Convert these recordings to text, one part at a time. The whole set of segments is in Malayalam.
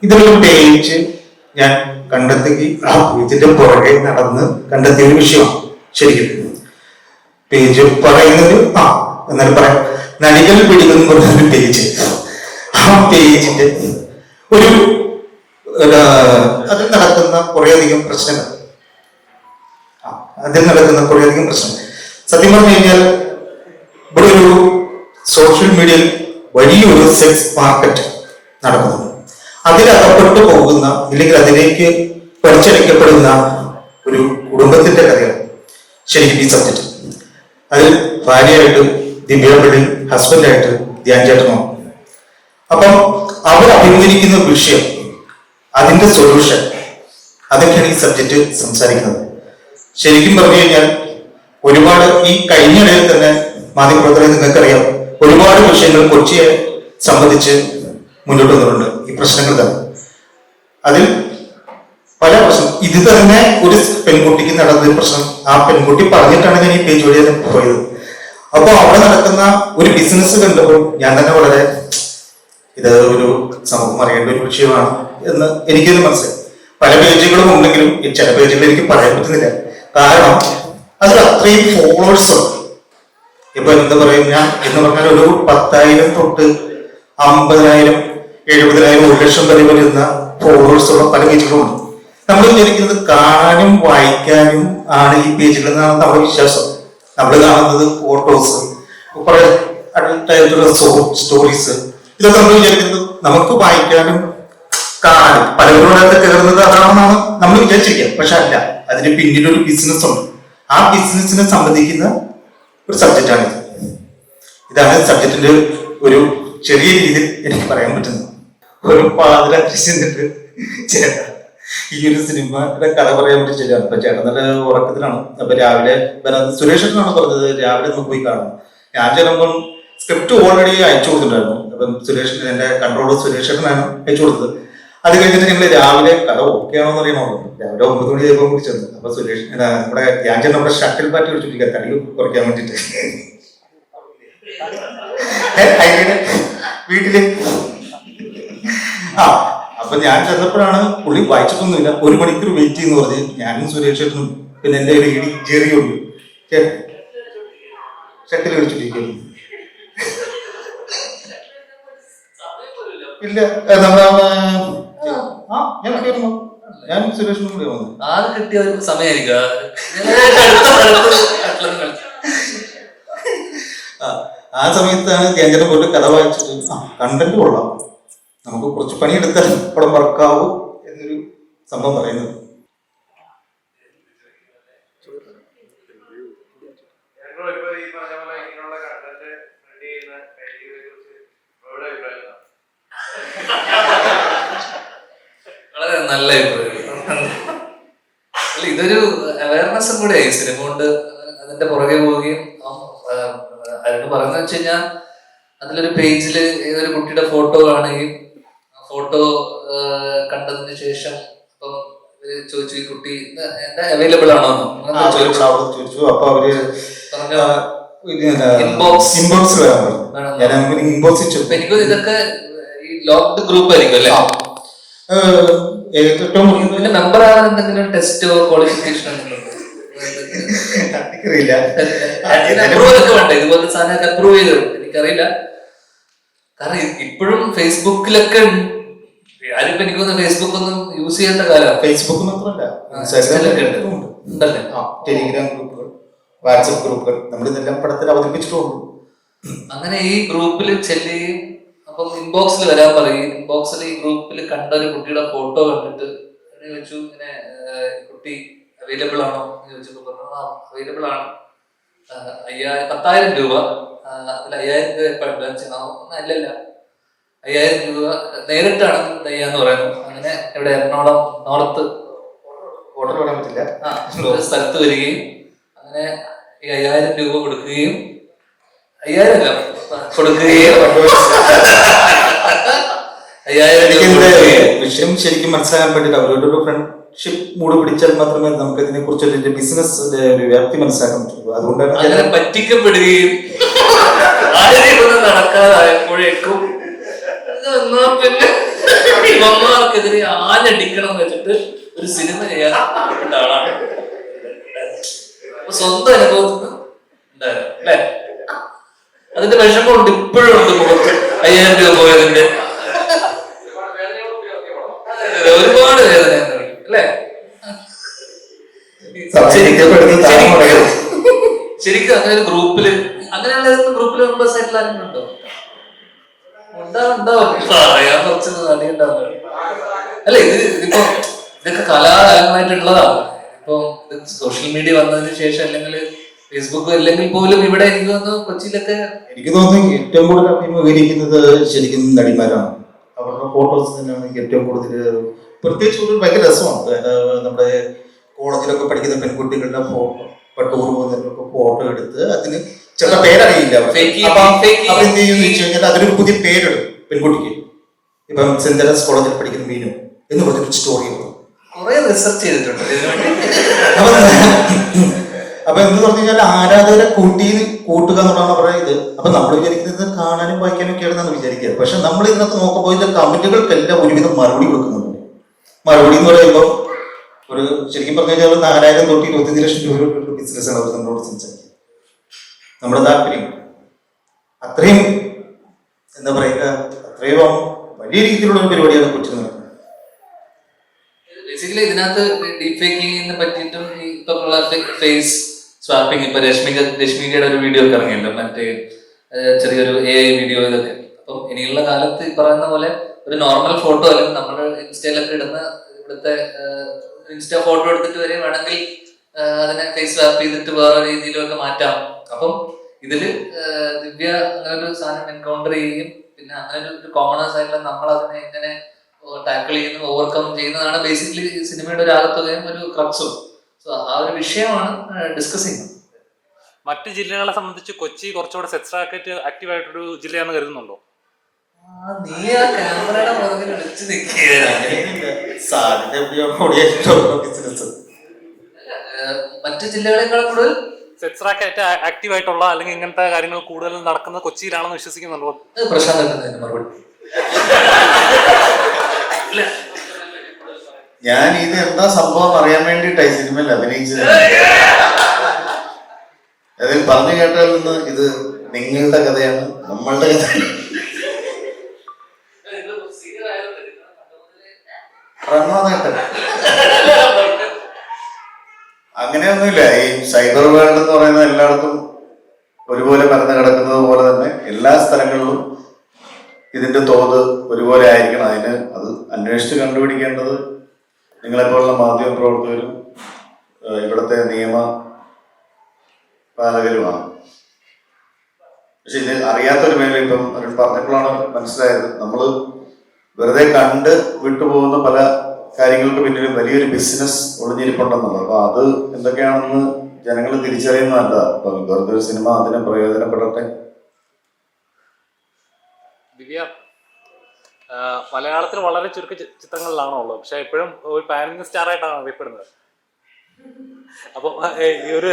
ഇതിലൊരു പേജ് ഞാൻ കണ്ടെത്തി ആ പേജിന്റെ പുറകെ നടന്ന് കണ്ടെത്തിയ ഒരു വിഷയമാണ്. ശരിക്കും പേജ് പറയുന്നത് എന്നാലും പറയാം, നടികൾ പിടിക്കുന്നു പറഞ്ഞൊരു പേജ്. ആ പേജിന്റെ ഒരു അതിൽ നടക്കുന്ന കുറേയധികം പ്രശ്നങ്ങൾ സത്യം പറഞ്ഞു കഴിഞ്ഞാൽ ഇവിടെ ഒരു സോഷ്യൽ മീഡിയയിൽ വലിയൊരു സെക്സ് മാർക്കറ്റ് നടക്കുന്നുണ്ട്. അതിലകപ്പെട്ടു പോകുന്ന ഇല്ലെങ്കിൽ അതിലേക്ക് പരിചരിക്കപ്പെടുന്ന ഒരു കുടുംബത്തിന്റെ കഥയാണ് ശരിക്കും ഈ സബ്ജക്റ്റ്. അതിൽ ഭാര്യയായിട്ട് ദിവ്യാപള്ളി, ഹസ്ബൻഡായിട്ട് ധ്യാൻ ചേട്ടനോ. അപ്പം അവർ അഭിമുഖീകരിക്കുന്ന വിഷയം, അതിന്റെ സൊല്യൂഷൻ, അതൊക്കെയാണ് ഈ സബ്ജക്റ്റ് സംസാരിക്കുന്നത്. ശരിക്കും പറഞ്ഞു കഴിഞ്ഞാൽ ഒരുപാട് ഈ കഴിഞ്ഞിടയിൽ തന്നെ മാധ്യമപ്രവർത്തകരെ നിങ്ങൾക്കറിയാം, ഒരുപാട് വിഷയങ്ങൾ കൊച്ചിയെ സംബന്ധിച്ച് മുന്നോട്ട് വന്നിട്ടുണ്ട്. ഈ പ്രശ്നങ്ങൾ തന്നെ അതിൽ പല പ്രശ്നം. ഇത് തന്നെ ഒരു പെൺകുട്ടിക്ക് നടന്നൊരു പ്രശ്നം. ആ പെൺകുട്ടി പറഞ്ഞിട്ടാണ് ഞാൻ ഈ പേജ് വഴി പോയത്. അപ്പോൾ അവിടെ നടക്കുന്ന ഒരു ബിസിനസ് കണ്ടപ്പോൾ ഞാൻ തന്നെ വളരെ ഇത് ഒരു സമൂഹം അറിയേണ്ട ഒരു വിഷയമാണ് എന്ന് എനിക്കത് മനസ്സിലായി. പല പേജുകളും ഉണ്ടെങ്കിലും ഈ ചില പേജുകൾ എനിക്ക് പറയാൻ പറ്റുന്നില്ല. കാരണം അതിൽ അത്രയും ഫോളോവേഴ്സ് ഉണ്ട്. ഇപ്പൊ എന്താ പറയും, ഞാൻ എന്ന് പറഞ്ഞാൽ ഒരു 10,000 തൊട്ട് 50,000, 70,000, 1 ലക്ഷം വരെ വരുന്ന ഫോളോവേഴ്സ് ഉള്ള പല പേജുകളും ഉണ്ട്. നമ്മൾ വിചാരിക്കുന്നത് കാണാനും വായിക്കാനും ആണ് ഈ പേജുകൾ എന്നാണ് നമ്മുടെ വിശ്വാസം. നമ്മൾ കാണുന്നത് ഫോട്ടോസ്, കുറെ അഡൽട്ടായിട്ടുള്ള സ്റ്റോറീസ്, ഇതൊക്കെ നമ്മൾ വിചാരിക്കുന്നത് നമുക്ക് വായിക്കാനും കാണാനും പലരോടൊക്കെ കയറുന്നത് അതാണെന്നാണ് നമ്മൾ വിചാരിച്ചിരിക്കുക. പക്ഷെ അല്ല, അതിന് പിന്നിലൊരു ബിസിനസ് ഉണ്ട്. ആ ബിസിനസിനെ സംബന്ധിക്കുന്ന ഒരു സബ്ജക്റ്റാണിത്. ഇതാണ് സബ്ജക്റ്റിന്റെ ഒരു ചെറിയ രീതിയിൽ എനിക്ക് പറയാൻ പറ്റുന്നത്. ഒരു പാതിരാത്രി ചെന്നിട്ട് ചേട്ടാ ഈ ഒരു സിനിമയുടെ കഥ പറയാൻ വേണ്ടി ശരിയാണ്. അപ്പൊ ചേട്ടൻ നല്ല ഉറക്കത്തിലാണ്. അപ്പൊ രാവിലെ സുരേഷനാണ് പറഞ്ഞത് രാവിലെ നമുക്ക് പോയി കാണണം. ഞാൻ ചെല്ലുമ്പോൾ സ്ക്രിപ്റ്റ് ഓൾറെഡി അയച്ചു കൊടുത്തിട്ടുണ്ടായിരുന്നു. അപ്പം സുരേഷ്, എന്റെ കൺട്രോളർ സുരേഷനാണ് അയച്ചു കൊടുത്തത്. അത് കഴിഞ്ഞിട്ട് ഞങ്ങൾ രാവിലെ കഥ ഓക്കെ ആണോന്ന് അറിയണമല്ലോ. രാവിലെ 9 മണി ആയപ്പോൾ കൂടി ചെന്നു. അപ്പൊ സുരേഷ് നമ്മുടെ ഞാൻ ചെന്ന് നമ്മുടെ ഷട്ടിൽ ബാറ്റ് കളിച്ചിരിക്കുക തടി കുറയ്ക്കാൻ വേണ്ടിട്ട് വീട്ടില്. അപ്പൊ ഞാൻ ചെന്നപ്പോഴാണ് പുള്ളി വായിച്ചിട്ടൊന്നുമില്ല. 1 മണിക്കൂർ വെയിറ്റ് ചെയ്യുന്ന പറഞ്ഞ് ഞാനും സുരേഷ് ചേട്ടനും പിന്നെ എന്റെ ഇടി ജെറിയുണ്ട് ഷട്ടിൽ കളിച്ചിട്ടിരിക്കുന്നു. ഇല്ല ഞാൻ സുരേഷിനും കൂടി വന്നു. ആകെ കിട്ടിയ ഒരു സമയമായിരിക്കും ആ സമയത്താണ് ധ്യാൻചേട്ടൻ പോയിട്ട് കഥ വായിച്ചിട്ട് കണ്ടന്റ് കൊള്ളാം, നമുക്ക് കുറച്ച് പണിയെടുത്താൽ പടം വർക്കാവും എന്നൊരു സംഭവം പറയുന്നത്. വളരെ നല്ല ഇതൊരു അവയർനെസ്സും കൂടെയായി സിനിമ കൊണ്ട് അതിന്റെ പുറകെ പോവുകയും. അതിന് പറയുന്നത് വെച്ച് കഴിഞ്ഞാൽ അതിലൊരു പേജില് ഏതൊരു കുട്ടിയുടെ ഫോട്ടോ കാണുകയും ഫോട്ടോ കണ്ടതിന് ശേഷം അപ്പം ചോദിച്ചു ഈ കുട്ടി എന്താ അവൈലബിൾ ആണോ ചോദിച്ചു. അപ്പൊ അവര് എനിക്ക് ഇതൊക്കെ ഈ ലോക്ക്ഡ് ഗ്രൂപ്പ് ആയിരിക്കും അല്ലേ? പിന്നെ മെമ്പർ ആവാൻ എന്തെങ്കിലും ടെസ്റ്റോ ക്വാളിഫിക്കേഷൻ ഇതുപോലത്തെ സാധനമൊക്കെ അപ്രൂവ് ചെയ്തു എനിക്കറിയില്ല. കാരണം ഇപ്പോഴും ഫേസ്ബുക്കിലൊക്കെ ആരും എനിക്ക് തോന്നുന്നു ഫേസ്ബുക്ക് ഒന്നും യൂസ് ചെയ്യേണ്ട കാലം. ഫേസ്ബുക്ക് മാത്രമല്ല, ഉണ്ടല്ലേ ടെലിഗ്രാം ഗ്രൂപ്പുകൾ, വാട്സപ്പ് ഗ്രൂപ്പുകൾ, നമ്മളിതെല്ലാം പടത്തിൽ അവതരിപ്പിച്ചിട്ടുള്ളൂ. അങ്ങനെ ഈ ഗ്രൂപ്പിൽ ചെല്ലുകയും അപ്പം ഇൻബോക്സിൽ വരാൻ പറയും. ഇൻബോക്സിൽ ഈ ഗ്രൂപ്പിൽ കണ്ട ഒരു കുട്ടിയുടെ ഫോട്ടോ കണ്ടിട്ട് ചോദിച്ചു ഇങ്ങനെ കുട്ടി അവൈലബിൾ ആണോ എന്ന് ചോദിച്ചപ്പോൾ പറഞ്ഞു അവൈലബിൾ ആണ്, 10,000 രൂപ. അതിൽ 5,000 രൂപ എപ്പോൾ അഡ്വാൻസ് ചെയ്യണം? അല്ലല്ല, 5,000 രൂപ നേരിട്ടാണ് തയ്യാന്ന് പറയുന്നു. അങ്ങനെ ഇവിടെ എറണാകുളം നോർത്ത് ഓർഡർ പറയാൻ പറ്റില്ല ഒരു സ്ഥലത്ത് വരികയും അങ്ങനെ ഈ 5,000 രൂപ കൊടുക്കുകയും 5,000 അല്ല കൊടുക്കുകയും 5,000 വിഷയം ശരിക്കും മനസ്സിലാക്കാൻ വേണ്ടിയിട്ട് അവരോടൊരു ഫ്രണ്ട്ഷിപ്പ് മൂഡ് പിടിച്ചാൽ മാത്രമേ നമുക്ക് ഇതിനെ കുറിച്ച് ബിസിനസിന്റെ വ്യാപ്തി മനസ്സിലാക്കാൻ പറ്റുള്ളൂ. അതുകൊണ്ടാണ് അങ്ങനെ പറ്റിക്കപ്പെടുകയും നടക്കാതായപ്പോഴേക്കും പിന്നെ ഇവന്മാർക്കെതിരെ ആഞ്ഞടിക്കണം എന്ന് വെച്ചിട്ട് ഒരു സിനിമ ചെയ്യാൻ ഇഷ്ടപ്പെട്ട ആളാണ്. അപ്പൊ സ്വന്തം അനുഭവത്തിൽ ഉണ്ടായിരുന്നു അല്ലെ? അതിന്റെ വിഷമമുണ്ട്, ഇപ്പോഴും ഉണ്ട് മുഖത്ത്. 5000 രൂപ പോയതിന്റെ ഒരുപാട് വേദന അല്ലേ? ശരിക്കും അങ്ങനെ ഒരു ഗ്രൂപ്പില്, അങ്ങനെയുള്ള മെമ്പേഴ്സ് ആയിട്ടുള്ള ആരെങ്കിലും ഉണ്ടോ? ഉണ്ടാവും. പറയാൻ കുറച്ച് നടി ഉണ്ടാവും. അല്ല, ഇതിപ്പോ ഇതൊക്കെ കലാകാലമായിട്ടുള്ളതാണ്. ഇപ്പൊ സോഷ്യൽ മീഡിയ വന്നതിന് ശേഷം, അല്ലെങ്കിൽ ഫേസ്ബുക്ക് അല്ലെങ്കിൽ പോലും ഇവിടെ എനിക്ക് തോന്നുന്നു കൊച്ചിയിലൊക്കെ, എനിക്ക് തോന്നുന്നു ഏറ്റവും കൂടുതൽ അഭിമുഖീകരിക്കുന്നത് ശരിക്കും നടിമാരാണ്. അവരുടെ ഫോട്ടോസ് തന്നെയാണ് ഏറ്റവും കൂടുതൽ. പ്രത്യേകിച്ച് ഒരു ഭയങ്കര രസമാണ്. നമ്മുടെ കോളേജിലൊക്കെ പഠിക്കുന്ന പെൺകുട്ടികളുടെ ഫോട്ടോ, ടൂർ പോകുന്നതിനൊക്കെ ഫോട്ടോ എടുത്ത് അതിന് ചില പേരറിയില്ല. അപ്പൊ അവരെന്ത് ചെയ്യുമെന്ന് വെച്ച് കഴിഞ്ഞാൽ അതിനൊരു പുതിയ പേരിടും പെൺകുട്ടിക്ക്. ഇപ്പം സെന്റ് തെരേസ് കോളേജിൽ പഠിക്കുന്ന മീനു എന്ന് പറഞ്ഞൊരു സ്റ്റോറി ഉണ്ട്. കുറെ റിസർച്ച് ചെയ്തിട്ടുണ്ട്. അപ്പൊ എന്ത് പറഞ്ഞു കഴിഞ്ഞാൽ ആരാധകരെ കൂട്ടുക എന്നുള്ളതാണ് പറയുന്നത്. അപ്പൊ നമ്മൾ വിചാരിക്കുന്നത് കാണാനും വായിക്കാനും ഒക്കെ ആണെന്നാണ് വിചാരിക്കുക. പക്ഷെ നമ്മൾ ഇതിനകത്ത് നോക്കുമ്പോൾ ഇതിന്റെ കമന്റുകൾക്കെല്ലാം ഒരുവിധം മറുപടി കൊടുക്കുന്നുണ്ട്. മറുപടി എന്ന് പറയുമ്പോൾ ഒരു ശരിക്കും പറഞ്ഞു കഴിഞ്ഞാൽ 4000 തൊട്ട് 25 ലക്ഷം രൂപ ബിസിനസ്സാണ് അവർ നമ്മളോട് സംസാരിക്കുന്നത്. നമ്മുടെ താല്പര്യം അത്രയും എന്താ പറയുക, അത്രയും വലിയ രീതിയിലുള്ള ഒരു പരിപാടിയാണ് കൊച്ചിയിൽ നടക്കുന്നത്. ബേസിക്കലി ഇതിനകത്ത് ഡീപ് ഫേക്കിങ്ങിനെ പറ്റിയിട്ടും ഇപ്പൊ ഉള്ള ഫേസ് സ്വാപ്പിംഗ്, ഇപ്പൊ രശ്മികയുടെ ഒരു വീഡിയോ ഒക്കെ ഇറങ്ങിയല്ലോ, മറ്റേ ചെറിയൊരു AI വീഡിയോ, ഇതൊക്കെ. അപ്പം ഇനിയുള്ള കാലത്ത് ഈ പറയുന്ന പോലെ ഒരു നോർമൽ ഫോട്ടോ അല്ലെങ്കിൽ നമ്മൾ ഇൻസ്റ്റയിലൊക്കെ ഇടുന്ന ഇവിടുത്തെ ഇൻസ്റ്റാ ഫോട്ടോ എടുത്തിട്ട് വരെ വേണമെങ്കിൽ അതിനെ ഫേസ് സ്വാപ്പ് ചെയ്തിട്ട് വേറെ രീതിയിലൊക്കെ മാറ്റാം. അപ്പം ഇതില് ദിവ്യ അങ്ങനെ ഒരു സാധനം എൻകൗണ്ടർ ചെയ്യുകയും പിന്നെ അങ്ങനെ ഒരു കോമണേഴ്സ് ആയിട്ടുള്ള നമ്മൾ അതിനെ എങ്ങനെ ടാക്കിൾ ചെയ്യുന്നു, ഓവർകം ചെയ്യുന്നതാണ് ബേസിക്കലി സിനിമയുടെ ഒരു ആകത്തുകയും ഒരു ക്രക്സും. സോ ആ ഒരു വിഷയമാണ് ഡിസ്കസ് ചെയ്യുന്നത്. മറ്റു ജില്ലകളെ സംബന്ധിച്ച് കൊച്ചി കുറച്ചുകൂടെ സെക്സ് റാക്കറ്റ് ആക്റ്റീവ് ആയിട്ടൊരു ജില്ലയാണെന്ന് കരുതുന്നുണ്ടോ? നീ ആ ക്യാമറയുടെ പുറകിൽ വിളിച്ചു നിൽക്കുകയാണ്. മറ്റു ജില്ലകളെക്കാൾ കൂടുതൽ സെക്സ് റാക്കറ്റ് ആക്റ്റീവ് ആയിട്ടുള്ള അല്ലെങ്കിൽ ഇങ്ങനത്തെ കാര്യങ്ങൾ കൂടുതൽ നടക്കുന്നത് കൊച്ചിയിലാണെന്ന് വിശ്വസിക്കുന്നുണ്ടോ? പ്രശാന്ത് മറുപടി. ഞാൻ ഇത് എന്താ സംഭവം അറിയാൻ വേണ്ടിയിട്ടായി സിനിമയിൽ അഭിനയിച്ചത്. അതിൽ പറഞ്ഞു കേട്ടാൽ നിന്ന് ഇത് നിങ്ങളുടെ കഥയാണ്, നമ്മളുടെ കഥയാണ്. അങ്ങനെയൊന്നുമില്ല. ഈ സൈബർ വേൾഡ് എന്ന് പറയുന്നത് എല്ലായിടത്തും ഒരുപോലെ പരന്ന് കിടക്കുന്നത് പോലെ തന്നെ എല്ലാ സ്ഥലങ്ങളിലും ഇതിന്റെ തോത് ഒരുപോലെ ആയിരിക്കണം. അതിന് അത് അന്വേഷിച്ച് കണ്ടുപിടിക്കേണ്ടത് നിങ്ങളെപ്പോലുള്ള മാധ്യമ പ്രവർത്തകരും ഇവിടുത്തെ നിയമ പാലകരുമാണ്. പക്ഷെ ഇത് അറിയാത്തൊരു മേഖല ഇപ്പം അവർ പറഞ്ഞപ്പോഴാണ് മനസ്സിലായത്. നമ്മൾ വെറുതെ കണ്ട് വിട്ടുപോകുന്ന പല കാര്യങ്ങൾക്ക് പിന്നിലും വലിയൊരു ബിസിനസ് ഒളിഞ്ഞിരിപ്പുണ്ടെന്നുള്ളത്. അപ്പൊ അത് എന്തൊക്കെയാണെന്ന് ജനങ്ങൾ തിരിച്ചറിയുന്നതല്ല. അപ്പൊ വെറുതെ ഒരു സിനിമ അതിന് പ്രയോജനപ്പെടട്ടെ. ദിവ്യ മലയാളത്തിൽ വളരെ ചുരുക്ക ചിത്രങ്ങളിലാണോ ഉള്ളത്, പക്ഷെ എപ്പോഴും ഒരു പാൻ ഇന്ത്യൻ സ്റ്റാർ ആയിട്ടാണ് അറിയപ്പെടുന്നത്. അപ്പോൾ ഈ ഒരു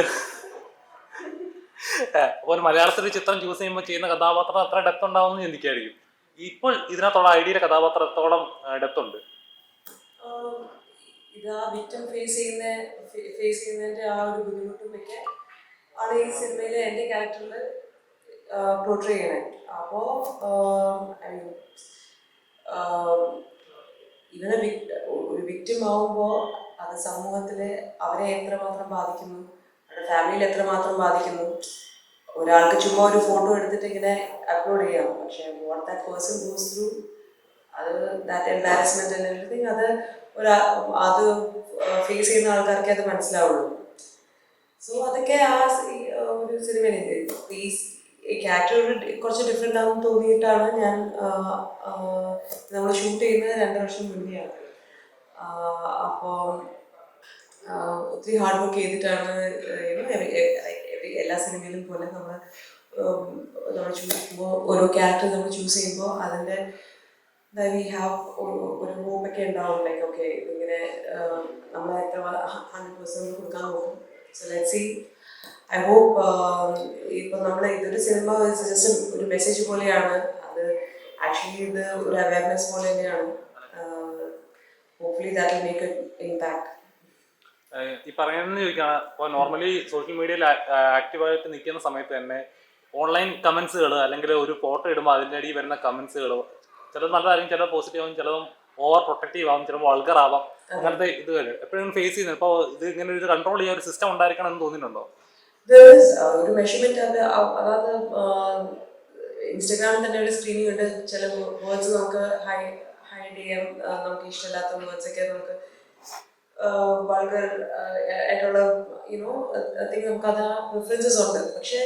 മലയാളത്തിൽ ചിത്രം ചൂസ് ചെയ്യുമ്പോൾ ചെയ്യുന്ന കഥാപാത്രം അത്ര ഡെപ്ത് ഉണ്ടാവുമെന്ന് ചിന്തിക്കായിരിക്കും. ഇപ്പോൾ ഇതിനകത്തുള്ള ഐഡിയയിലെ കഥാപാത്രത്തോളം ഡെപ്ത് ഉണ്ട്. ഇത് ആ വിക്ടിം ഫേസ് ചെയ്യുന്നതിന്റെ ആ ഒരു ബുദ്ധിമുട്ടുമൊക്കെ ആണ് ഈ സിനിമയിലെ എൻ്റെ ക്യാരക്ടറിൽ പോർട്രേ ചെയ്യണേ. അപ്പോൾ ഇവനെ ഒരു വിക്ടിം ആവുമ്പോൾ അത് സമൂഹത്തിൽ അവരെ എത്രമാത്രം ബാധിക്കുന്നു, അവരുടെ ഫാമിലിയിൽ എത്രമാത്രം ബാധിക്കുന്നു. ഒരാൾക്ക് ചുമ്മാ ഒരു ഫോട്ടോ എടുത്തിട്ട് ഇങ്ങനെ അപ്ലോഡ് ചെയ്യാം, പക്ഷെ what that person goes through, അത് ദാറ്റ് എംബാരസ്മെന്റ് ആൻഡ് എവരിതിങ്, അത് ഫേസ് ചെയ്യുന്ന ആൾക്കാർക്ക് അത് മനസ്സിലാവുള്ളൂ. സോ അതൊക്കെ ആ ഒരു സിനിമയിൽ ഈ ക്യാരക്ടർ കുറച്ച് ഡിഫറെൻ്റ് ആണെന്ന് തോന്നിയിട്ടാണ് ഞാൻ നമ്മൾ ഷൂട്ട് ചെയ്യുന്നത് 2 വർഷം മുന്നെയാണ്. അപ്പോൾ ഒത്തിരി ഹാർഡ് വർക്ക് ചെയ്തിട്ടാണ് എല്ലാ സിനിമയിലും പോലെ നമ്മൾ ചൂസ് ചെയ്യുമ്പോൾ ഓരോ ക്യാരക്ടർ നമ്മൾ ചൂസ് ചെയ്യുമ്പോൾ അതിൻ്റെ വി ഹാവ് ഒരു ഹോപ്പൊക്കെ ഉണ്ടാവും. ലൈക്ക് ഓക്കെ ഇങ്ങനെ നമ്മൾ എത്ര 100% കൊടുക്കാൻ പോകും. So let's see. I hope ഇപ്പം നമ്മൾ ഇതൊരു സിനിമ ജസ്റ്റ് ഒരു മെസ്സേജ് പോലെയാണ്, അത് ആക്ച്വലി ഇത് ഒരു അവയർനെസ് പോലെ തന്നെയാണ്. hopefully that will make an impact. ഈ പറയുന്നത് ചോദിക്കുകയാണ്, ഇപ്പോൾ നോർമലി സോഷ്യൽ മീഡിയയിൽ ആക്റ്റീവായിട്ട് നിൽക്കുന്ന സമയത്ത് തന്നെ ഓൺലൈൻ കമൻസുകൾ അല്ലെങ്കിൽ ഒരു ഫോട്ടോ ഇടുമ്പോൾ അതിൻ്റെ അടിയിൽ വരുന്ന കമൻസുകൾ ചിലത് നല്ലതായിരിക്കും, ചിലത് പോസിറ്റീവ് ആവും, ചിലതും ഓവർ പ്രൊട്ടക്റ്റീവ് ആവും, ചിലപ്പോൾ വൾഗർ ആവാം. അങ്ങനത്തെ ഇത് എപ്പോഴും ഫേസ് ചെയ്യുന്നത്. ഇപ്പോൾ ഇത് ഇങ്ങനെ ഒരു കൺട്രോൾ ചെയ്യാൻ ഒരു സിസ്റ്റം ഉണ്ടായിരിക്കണം എന്ന് തോന്നുന്നുണ്ടോ? ഒരു മെഷർമെന്റ് അതായത് ഇൻസ്റ്റഗ്രാമിൽ തന്നെ ഒരു സ്ക്രീനിങ് ഉണ്ട്. ചില വേർഡ്സ് നമുക്ക് ഹൈഡ് ചെയ്യാം, നമുക്ക് ഇഷ്ടമില്ലാത്ത വേർഡ്സ് ഒക്കെ നമുക്ക് വൾഗർ ആയിട്ടുള്ള തിങ് നമുക്ക് അത് പ്രിഫറൻസസ് ഉണ്ട്. പക്ഷെ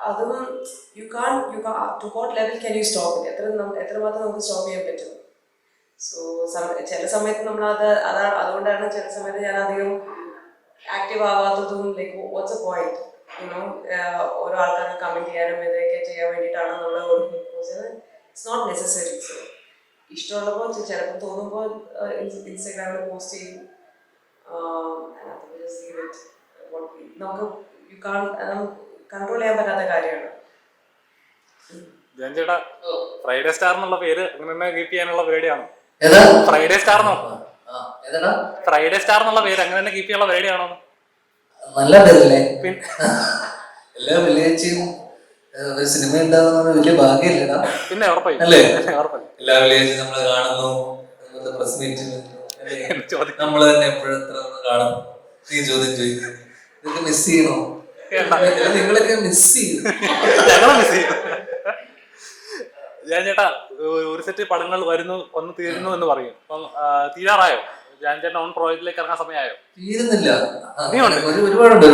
അതും to what level can you stop it? എത്രമാത്രം നമുക്ക് സ്റ്റോപ്പ് ചെയ്യാൻ പറ്റും? സോ ചില സമയത്ത് നമ്മളത് അതുകൊണ്ടാണ് ചില സമയത്ത് ഞാൻ അധികം ആക്റ്റീവ് ആവാത്തതും. ലൈക്ക് വാട്ട്സ് എ പോയിന്റ് ഓരോ ആൾക്കാർക്ക് കമന്റ് ചെയ്യാനും ഇതൊക്കെ ചെയ്യാൻ വേണ്ടിയിട്ടാണ് നമ്മൾ ഇറ്റ്സ് നോട്ട് നെസസറി. സോ ഇഷ്ടമുള്ളപ്പോൾ ചിലപ്പോൾ തോന്നുമ്പോൾ ഇൻസ്റ്റാഗ്രാമിൽ പോസ്റ്റ് ചെയ്യും. നമുക്ക് കൺട്രോൾ ചെയ്യാൻ പറ്റാത്ത കാര്യമാണ്. ചേട്ടാ, ഫ്രൈഡേ സ്റ്റാർ എന്നുള്ള പേര് അങ്ങനെ തന്നെ കീപ്പ് ചെയ്യാനുള്ള പരിപാടിയാണോ? ഏതാ ഫ്രൈഡേ സ്റ്റാർ ഏതാടാ? ഫ്രൈഡേ സ്റ്റാർ എന്നുള്ള പേര് അങ്ങനെ തന്നെ കീപ്പ് ചെയ്യാനുള്ള പരിപാടിയാണോ? നല്ല പേരല്ലേ? എല്ലാ വെള്ളിയാഴ്ചയും ഒരു സിനിമ ഉണ്ടാകുന്ന വലിയ ഭാഗ്യമില്ലടാ. പിന്നെ ഉറപ്പായി അല്ലേ? ഉറപ്പായി. എല്ലാ വെള്ളിയാഴ്ചയും നമ്മൾ കാണുന്നു, പ്രസ് മീറ്റിൽ നമ്മൾ തന്നെ എപ്പോഴും കാണുന്നു. നീ ചോദ്യം ചോദിക്കുന്നു, ഇതൊക്കെ മിസ് ചെയ്യണോ? നിങ്ങളൊക്കെ മിസ് ചെയ്യും. ഞങ്ങളെ മിസ് ചെയ്യും. ഞാൻ ചേട്ടാ, ഒരു സെറ്റ് പടങ്ങൾ വന്ന് തീരുന്നു എന്ന് പറയും. അപ്പം തീരാറായോ? ഞാൻ ചേട്ടൻ ഓൺ പ്രോജക്റ്റിലേക്ക് ഇറങ്ങാൻ സമയമായോ? തീരുന്നില്ല, ഒരുപാടുണ്ട്.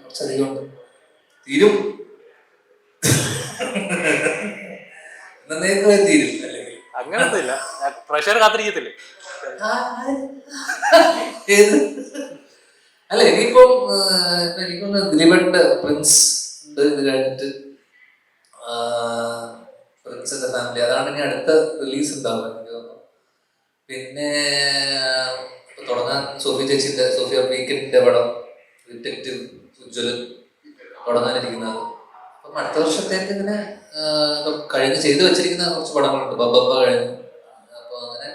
കുറച്ചധികം ഉണ്ട്. തീരും, തീരും. അല്ലെങ്കിൽ അങ്ങനത്തെ ഇല്ല, പ്രഷർ കാത്തിരിക്കത്തില്ലേ? ഏത് അല്ല, ഇനിയിപ്പം എനിക്കൊന്ന് ദിലീപന്റെ പ്രിൻസ് ഉണ്ട്. ഇത് കഴിഞ്ഞിട്ട് പ്രിൻസിന്റെ ഫാമിലി, അതാണ് ഇനി അടുത്ത റിലീസ് ഉണ്ടാവുക എനിക്ക് തോന്നുന്നു. പിന്നെ തുടങ്ങാൻ സോഫിയ വീക്കെൻഡിന്റെ പടം ഡിറ്റക്റ്റീവ് ഉജ്ജ്വലൻ തുടങ്ങാനിരിക്കുന്നത്. അപ്പം അടുത്ത വർഷത്തേക്ക് ഇങ്ങനെ കഴിഞ്ഞ് ചെയ്തു വെച്ചിരിക്കുന്ന കുറച്ച് പടങ്ങളുണ്ട്. ബബ്ബ കഴിഞ്ഞു. അപ്പോൾ അങ്ങനെ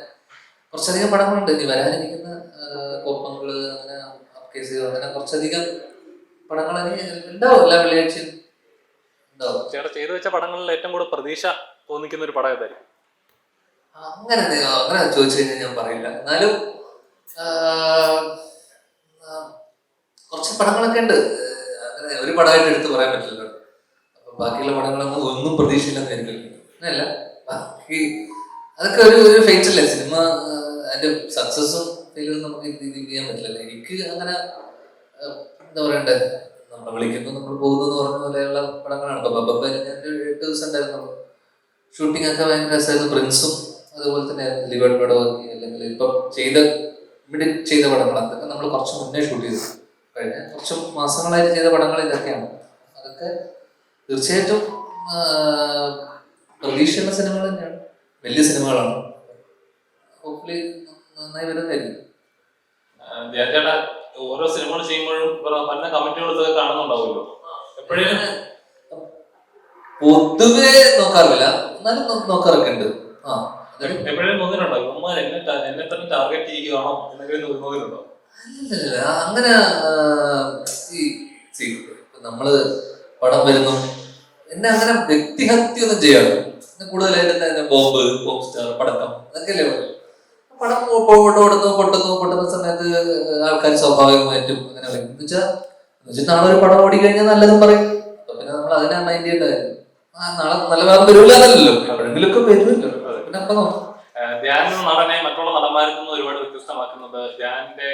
കുറച്ചധികം പടങ്ങളുണ്ട്. ഇനി വരാനിരിക്കുന്ന കോപ്പങ്ങള്, അങ്ങനെ അങ്ങനെ കുറച്ചധികം പടങ്ങൾ ഉണ്ടാവും. എല്ലാ വെള്ളിയാഴ്ചയും ഉണ്ടാവും. ചേട്ടാ, ചെയ്തു വെച്ച പടങ്ങളിൽ ഏറ്റവും കൂടുതൽ പ്രതീക്ഷ തോന്നിക്കുന്ന ഒരു പടം ഏതായിരിക്കും? അങ്ങനെ ചോദിച്ചു കഴിഞ്ഞാൽ ഞാൻ പറയില്ല. എന്നാലും കുറച്ച് പടങ്ങളൊക്കെ ഉണ്ട്. അങ്ങനെ ഒരു പടമായിട്ട് എടുത്ത് പറയാൻ പറ്റില്ലല്ലോ. അപ്പൊ ബാക്കിയുള്ള പടങ്ങളൊന്നും ഒന്നും പ്രതീക്ഷയില്ലെന്നായിരിക്കും. അങ്ങനെയല്ല, ബാക്കി അതൊക്കെ ഒരു ഫേറ്റ് അല്ലേ. സിനിമ അതിന്റെ സക്സസും ഫെയിലും നമുക്ക് ഇത് ചെയ്യാൻ പറ്റില്ലല്ലോ. എനിക്ക് അങ്ങനെ എന്താ പറയണ്ടേ, നമ്മൾ വിളിക്കുന്നു നമ്മൾ പോകുന്നു എന്ന് പറഞ്ഞ പോലെയുള്ള പടങ്ങളാണ്. ഇപ്പൊ ബബ്ബ 8 ദിവസം ഉണ്ടായിരുന്നു ഷൂട്ടിംഗ് ഒക്കെ. ഭയങ്കര രസമായിരുന്നു. പ്രിൻസും അതുപോലെ തന്നെ ദിലീപ് പടമാക്കി. അല്ലെങ്കിൽ ഇപ്പം ചെയ്ത പടങ്ങൾ അതൊക്കെ നമ്മൾ കുറച്ച് മുന്നേ ഷൂട്ട് ചെയ്തു കഴിഞ്ഞ കുറച്ച് മാസങ്ങളായിട്ട് ചെയ്ത പടങ്ങൾ ഇതൊക്കെയാണ്. അതൊക്കെ തീർച്ചയായിട്ടും പ്രതീക്ഷയുള്ള സിനിമകൾ തന്നെയാണ്, വലിയ സിനിമകളാണ്. ഹോപ്പ്ഫുള്ളി നന്നായി വരുന്നതായിരിക്കും. ചേട്ടാ, ഓരോ സിനിമകൾ ചെയ്യുമ്പോഴും പല കമന്റുകളൊക്കെ കാണുന്നുണ്ടാവുമല്ലോ. എപ്പോഴും പൊതുവെ നോക്കാറില്ല, എന്നാലും നോക്കാറൊക്കെ ഉണ്ട്. എപ്പോഴും തോന്നിയിട്ടുണ്ടോ ഇവന്മാർ എന്നെ തന്നെ ടാർഗറ്റ് ചെയ്യുകയാണോ എന്നൊക്കെ തോന്നിയിട്ടുണ്ടോ? അല്ലല്ല, അങ്ങനെ നമ്മള് പടം വരുന്നു എന്നെ അങ്ങനെ വ്യക്തിഹത്യ ഒന്നും ചെയ്യാറ്. കൂടുതലായിട്ട് ബോംബ് സ്റ്റാർ പടക്കം അതൊക്കെയല്ലേ പടം പൊട്ടുന്ന സമയത്ത് ആൾക്കാർ സ്വാഭാവികമായിട്ടും അങ്ങനെ പറയും. എന്നുവെച്ചാൽ നാളെ ഒരു പടം ഓടിക്കഴിഞ്ഞാൽ നല്ലതും പറയും. അപ്പൊ പിന്നെ നമ്മൾ അതിനെ മൈൻഡ് ചെയ്യേണ്ട കാര്യം. നാളെ നല്ല ഭാഗം വരൂലെന്നല്ലോ, എവിടെയെങ്കിലൊക്കെ വരുമല്ലോ. പിന്നെ അപ്പൊ ധ്യാൻ നടനെ മറ്റുള്ള നടന്മാരിൽ നിന്ന് ഒരുപാട് വ്യത്യസ്തമാക്കുന്നത് ധ്യാനിന്റെ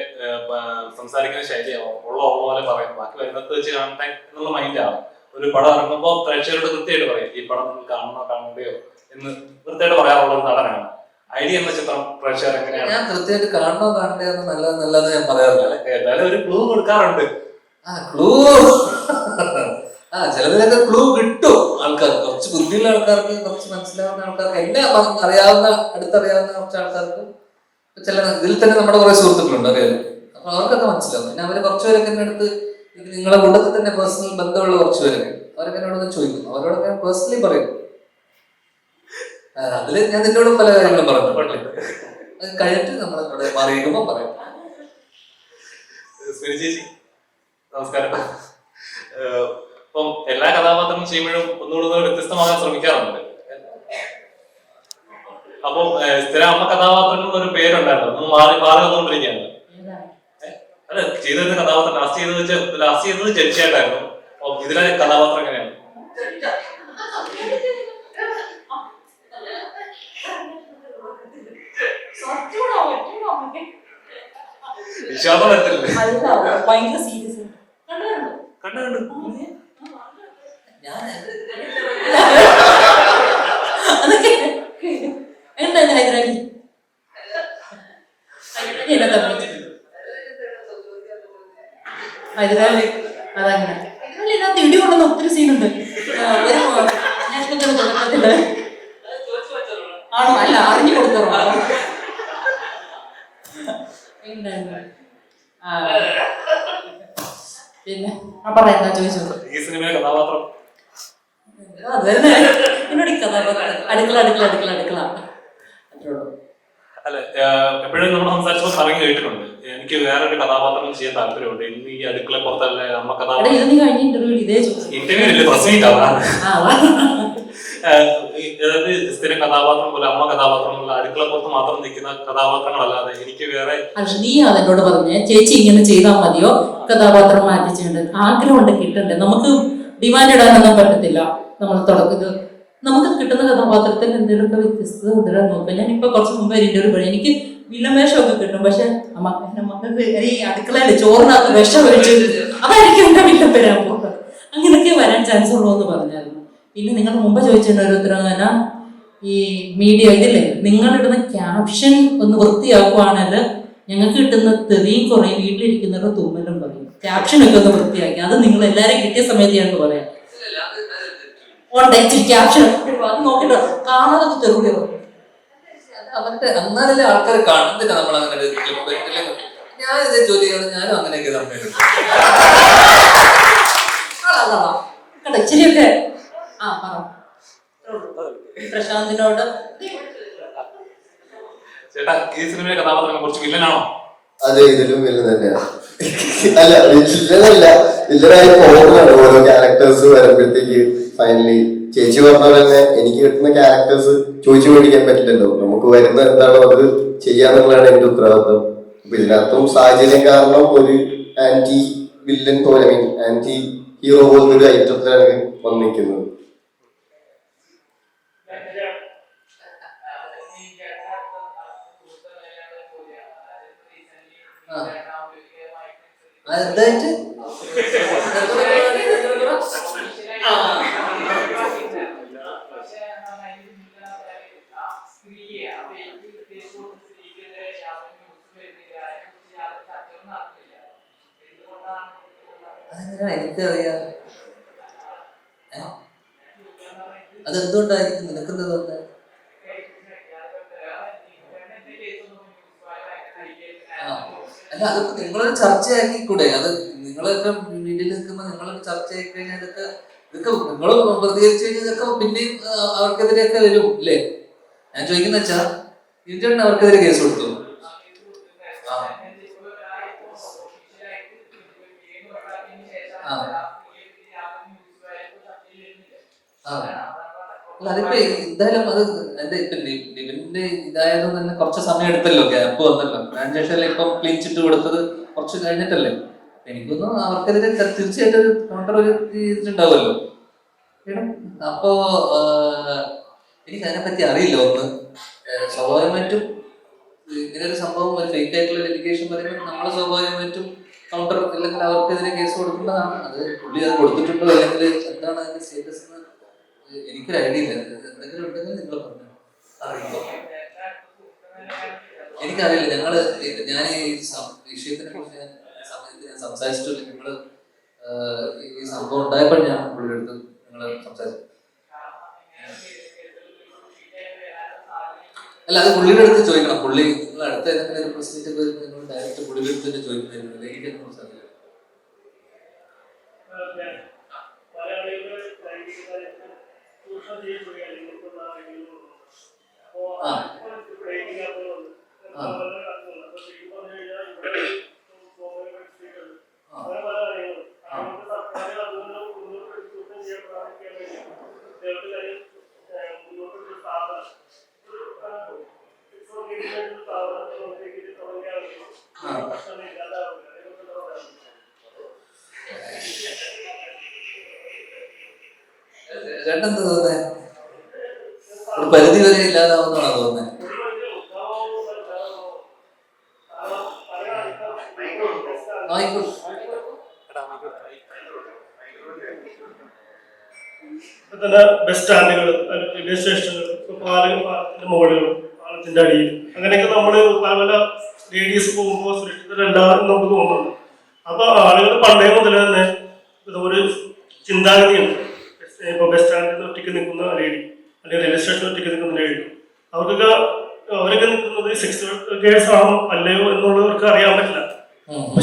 സംസാരിക്കുന്ന ശൈലിയാവും. ഉള്ള പോലെ പറയും, ബാക്കി വരുന്നത് വെച്ച് കാണട്ടെ എന്നുള്ള മൈൻഡാണ്. ഒരു പടം ഇറങ്ങുമ്പോൾ പ്രേക്ഷകരോട് കൃത്യമായിട്ട് പറയും ഈ പടം നിങ്ങൾ കാണണ്ടയോ എന്ന് കൃത്യമായിട്ട് പറയാറുള്ള ഒരു നടനാണ്. ഐഡിയ എന്ന ചിത്രം പ്രേക്ഷകർ എങ്ങനെയാണ്? ഞാൻ കൃത്യമായിട്ട് കാണണ്ടേ എന്ന് നല്ലതെന്ന് ഞാൻ പറയാറില്ല. ഏതായാലും ഒരു ക്ലൂ കൊടുക്കാറുണ്ട്. ക്ലൂ ചിലതിലൊക്കെ ക്ലൂ കിട്ടും ആൾക്കാർക്ക്. കുറച്ച് ബുദ്ധിയുള്ള ആൾക്കാർക്ക്, കുറച്ച് മനസ്സിലാവുന്ന ആൾക്കാർക്ക്, എന്നെ അടുത്തറിയാവുന്ന കുറച്ച് ആൾക്കാർക്ക് ചില ഇതിൽ തന്നെ നമ്മുടെ കുറെ സുഹൃത്തുക്കളുണ്ട് അറിയാലോ. അപ്പൊ അവർക്കൊക്കെ മനസ്സിലാവും. പിന്നെ അവര് കുറച്ചുപേരൊക്കെ എന്നെ അടുത്ത് നിങ്ങളെ കൂട്ടത്തിൽ തന്നെ പേഴ്സണൽ ബന്ധമുള്ള കുറച്ചുപേരൊക്കെ അവരൊക്കെ എന്നോട് ചോദിക്കും. അവരോടൊക്കെ ഞാൻ പേഴ്സണലി പറയും. അതില് ഞാൻ നിന്നോടും പല കാര്യങ്ങളും പറഞ്ഞു. അത് കഴിഞ്ഞിട്ട് നമ്മൾ ഇവിടെ മാറിയിരിക്കുമ്പോൾ പറയാം. സ്മിനി ചേച്ചി നമസ്കാരം. ഇപ്പം എല്ലാ കഥാപാത്രങ്ങളും ചെയ്യുമ്പോഴും ഒന്നുകൂടെ വ്യത്യസ്തമാകാൻ ശ്രമിക്കാറുണ്ട്. അപ്പം സ്ഥിരം അമ്മ കഥാപാത്രങ്ങൾക്ക് ഒരു പേരുണ്ടായിരുന്നു, ഒന്ന് മാറി മാറി വന്നുകൊണ്ടിരിക്കുകയാണ്. അല്ല, ചെയ്തിരുന്ന കഥാപാത്രം ലാസ്റ്റ് ചെയ്തത് ജഡ്ജിയായിട്ടായിരുന്നു. അപ്പം ഇതിലെ കഥാപാത്രം എങ്ങനെയാണ്? വിശ്വാസം വരത്തില്ലേ? ഭയങ്കര സീരിയസ് കണ്ടു കണ്ടു. ഞാൻ അതൊക്കെ എന്താ ഹൈദരാലി ഹൈദരാലി അതങ്ങനെ ഹൈദരാലി ഇതിനകത്ത് ഇടി കൊള്ളുന്ന ഒത്തിരി സീനുണ്ട്. ഒരു നാഷണൽ തുടക്കത്തില് ആണോ? അല്ല, അറിഞ്ഞു കൊടുത്തോ. പിന്നെ പറയാ ചോദിച്ചത് ഈ സിനിമയിലെ കഥാപാത്രം അത് തന്നെ എന്നോട് ഈ കഥാപാത്രം അടുക്കള അടുക്കള അടുക്കള അടുക്കള അത്രയുള്ളൂ. അല്ല, എപ്പോഴും നമ്മൾ സംസാരിച്ചപ്പോൾ പറഞ്ഞു കേട്ടിട്ടുണ്ട്, എനിക്ക് വേറൊരു കഥാപാത്രം ചെയ്യാൻ താല്പര്യമുണ്ട്. ഇന്ന് ഈ അടുക്കള പുറത്തല്ലേ അമ്മ കഥാപാത്രം. ഇത് നീ കഴിഞ്ഞ ഇന്റർവ്യൂ ഇതേ ചോദിച്ചു. ഇന്റർവ്യൂ ഇല്ലേ, പ്രസ് മീറ്റ് ആവാം. അതായത് സ്ഥിരം കഥാപാത്രം പോലെ അമ്മ കഥാപാത്രം പോലെ അടുക്കള പുറത്ത് മാത്രം നിൽക്കുന്ന കഥാപാത്രങ്ങളല്ലാതെ എനിക്ക് വേറെ. നീ അതെന്നോട് പറഞ്ഞേ, ചേച്ചി ഇങ്ങനെ ചെയ്താൽ മതിയോ, കഥാപാത്രം മാറ്റിച്ചുണ്ട്, ആഗ്രഹമുണ്ട്, കിട്ടണ്ടേ. നമുക്ക് ഡിമാൻഡ് ഇടാനൊന്നും പറ്റത്തില്ല. നമ്മൾ തുടക്കുന്നത് നമുക്ക് കിട്ടുന്ന കഥാപാത്രത്തിൽ എന്തെങ്കിലുമൊക്കെ വ്യത്യസ്തത കൊണ്ടുവരാൻ നോക്കുക. ഞാൻ ഇപ്പൊ കുറച്ച് മുമ്പ് ഇന്റർവ്യൂ പറയും, എനിക്ക് വില്ലമേഷമൊക്കെ കിട്ടും, പക്ഷെ നമുക്ക് ഈ അടുക്കളയിൽ ചോറിനകത്ത് വിഷം ഒഴിച്ച് അതായിരിക്കും എന്റെ വില്ലം വരാൻ പോകുന്നത്. അങ്ങനെയൊക്കെ വരാൻ ചാൻസ് ഉള്ളൂ എന്ന് പറഞ്ഞായിരുന്നു. പിന്നെ നിങ്ങൾ മുമ്പ് ചോദിച്ചിട്ടുണ്ട് ഒരു ഉത്തരവാദിത്തം, ഈ മീഡിയ ഇതില്ലേ, നിങ്ങളിടുന്ന ക്യാപ്ഷൻ ഒന്ന് വൃത്തിയാക്കുവാണെങ്കിൽ ഞങ്ങൾക്ക് കിട്ടുന്ന തെറിയും കുറയും, വീട്ടിലിരിക്കുന്നവരുടെ തുമ്മലും പറയും. ക്യാപ്ഷനൊക്കെ ഒന്ന് വൃത്തിയാക്കി, അത് നിങ്ങൾ എല്ലാവരും കിട്ടിയ സമയത്ത് ഞാൻ പറയാം. ക്യാപ്ഷൻ അത് നോക്കിട്ടോ, കാണാതെ തെറുകൂടി അവരുടെ എന്നാലല്ലേ ആൾക്കാർ കാണുന്നില്ല. നമ്മൾ അങ്ങനെ ഞാൻ ഇതേ ജോലി ചെയ്യണം, ഞാനും അങ്ങനെയൊക്കെ സമയം കേട്ടോ ഇച്ചിരിയൊക്കെ. ആ പറ പ്രശാന്തിനോട്. ചേട്ടാ, ഈ സിനിമയിലെ കഥാപാത്രങ്ങളെ കുറിച്ച് വില്ലനാണോ? അതെ, ഇതിലും വില്ലൻ തന്നെയാണ്. അല്ല, വില്ലനല്ല, വില്ലനായി പോകുന്നതാണ് ഓരോ ക്യാരക്ടേഴ്സ് വരുമ്പോഴത്തേക്ക്. ഫൈനലി ചേച്ചി പറഞ്ഞ തന്നെ എനിക്ക് കിട്ടുന്ന ക്യാരക്ടേഴ്സ് ചോദിച്ചു മേടിക്കാൻ പറ്റില്ലല്ലോ. നമുക്ക് വരുന്ന എന്താണോ അത് ചെയ്യാന്നുള്ളതാണ് എന്റെ ഉത്തരവാദിത്വം. അപ്പൊ ഇതിനകത്തും സാഹചര്യം കാരണം ഒരു ആന്റി വില്ലൻ പോലെ, ആന്റി ഹീറോ പോലത്തെ ഒരു ഐറ്റത്തിലാണ് വന്നിരിക്കുന്നത്. എന്തായിട്ട് എനിക്കറിയാം. അതെന്തുകൊണ്ടായിരിക്കും നിനക്കെന്താ തോന്നുന്നത്? അല്ല, അതൊക്കെ നിങ്ങളൊരു ചർച്ചയാക്കി കൂടെ? അത് നിങ്ങളൊക്കെ വീട്ടിൽ നിൽക്കുമ്പോൾ നിങ്ങളൊരു ചർച്ചയാക്കി കഴിഞ്ഞാൽ ഇതൊക്കെ നിങ്ങൾ പ്രതികരിച്ചു കഴിഞ്ഞാൽ ഇതൊക്കെ പിന്നെയും അവർക്കെതിരെയൊക്കെ വരും അല്ലേ? ഞാൻ ചോദിക്കുന്ന വെച്ചാ ഇന്ത്യൻ അവർക്കെതിരെ കേസ് കൊടുത്തു. അതിപ്പോ എന്തായാലും അത് എന്റെ ഇപ്പൊ നിവിന്റെ ഇതായത് തന്നെ കുറച്ച് സമയം എടുത്തല്ലോ, ഗ്യാപ്പ് വന്നല്ലോ. അതിനുശേഷം ഇപ്പം ക്ലീൻ ചിറ്റ് കൊടുത്തത് കുറച്ച് കഴിഞ്ഞിട്ടല്ലേ. എനിക്കൊന്നും അവർക്കെതിരെ തീർച്ചയായിട്ടും ഒരു കൗണ്ടർ ഒരു ഇതിലുണ്ടാവുമല്ലോ. അപ്പോ എനിക്ക് അതിനെപ്പറ്റി അറിയില്ല. ഒന്ന് സ്വാഭാവികമായിട്ടും ഇങ്ങനെ ഒരു സംഭവം, ഒരു ഫേക്ക് ആയിട്ടുള്ള എഡ്യൂക്കേഷൻ പറയുമ്പോൾ നമ്മൾ സ്വാഭാവികമായിട്ടും കൗണ്ടർ അല്ലെങ്കിൽ അവർക്കെതിരെ കേസ് കൊടുക്കേണ്ടതാണ്. അത് പുള്ളി അത് കൊടുത്തിട്ടുണ്ടോ അല്ലെങ്കിൽ എന്താണ് അതിന്റെ സ്റ്റേറ്റസ് എന്ന് എനിക്കൊരു ഐഡിയ ഇല്ല. എന്തെങ്കിലും ഉണ്ടെങ്കിൽ നിങ്ങൾ പറഞ്ഞു അറിയില്ല. എനിക്കറിയില്ല. ഞാൻ ഈ വിഷയത്തിനെ കുറിച്ച് ഞാൻ സംസാരിച്ചിട്ടില്ല. നിങ്ങൾ ഈ സംഭവം ഉണ്ടായപ്പോൾ ഞാൻ പുള്ളിയുടെ അടുത്ത് നിങ്ങൾ സംസാരിച്ചു. അല്ല, അത് പുള്ളിയുടെ അടുത്ത് ചോദിക്കണം. പുള്ളി നിങ്ങൾ അടുത്ത ഏതെങ്കിലും ഒരു പ്രസിഡന്റ് വരുമ്പോൾ നിങ്ങൾ ഡയറക്റ്റ് പുള്ളിയുടെ അടുത്ത് തന്നെ ചോദിക്കുന്നില്ല. എനിക്കൊന്നും സാധിക്കില്ല. ആ ആ. ചേട്ടനെന്താ തോന്നുന്നേ? ഒരു പരിധി വരെ ഇല്ലാതാവുന്നതാണോ തോന്നുന്നത്? ആയിക്കോട്ടെ. തന്നെ ബസ് സ്റ്റാൻഡുകൾ, റെയിൽവേ സ്റ്റേഷനുകൾ, പാലത്തിന്റെ മുകളിലും പാലത്തിന്റെ അടിയിൽ അങ്ങനെയൊക്കെ നമ്മൾ പല പല ലേഡീസ് പോകുമ്പോൾ സുരക്ഷിതരല്ലാന്ന് നമുക്ക് തോന്നുന്നുണ്ട്. അപ്പൊ ആളുകൾ പണ്ടേ മുതൽ തന്നെ ഒരു ചിന്താഗതിയുണ്ട്. ഇപ്പൊ ബസ് സ്റ്റാൻഡിൽ ഒറ്റയ്ക്ക് നിൽക്കുന്ന ലേഡി അല്ലെങ്കിൽ റെയിൽവേ സ്റ്റേഷനിൽ ഒറ്റയ്ക്ക് നിൽക്കുന്ന ലേഡി, അവരൊക്കെ നിൽക്കുന്നത് സെക്സ് കേസ് ആണോ അല്ലയോ എന്നുള്ളവർക്ക് അറിയാൻ പറ്റില്ല.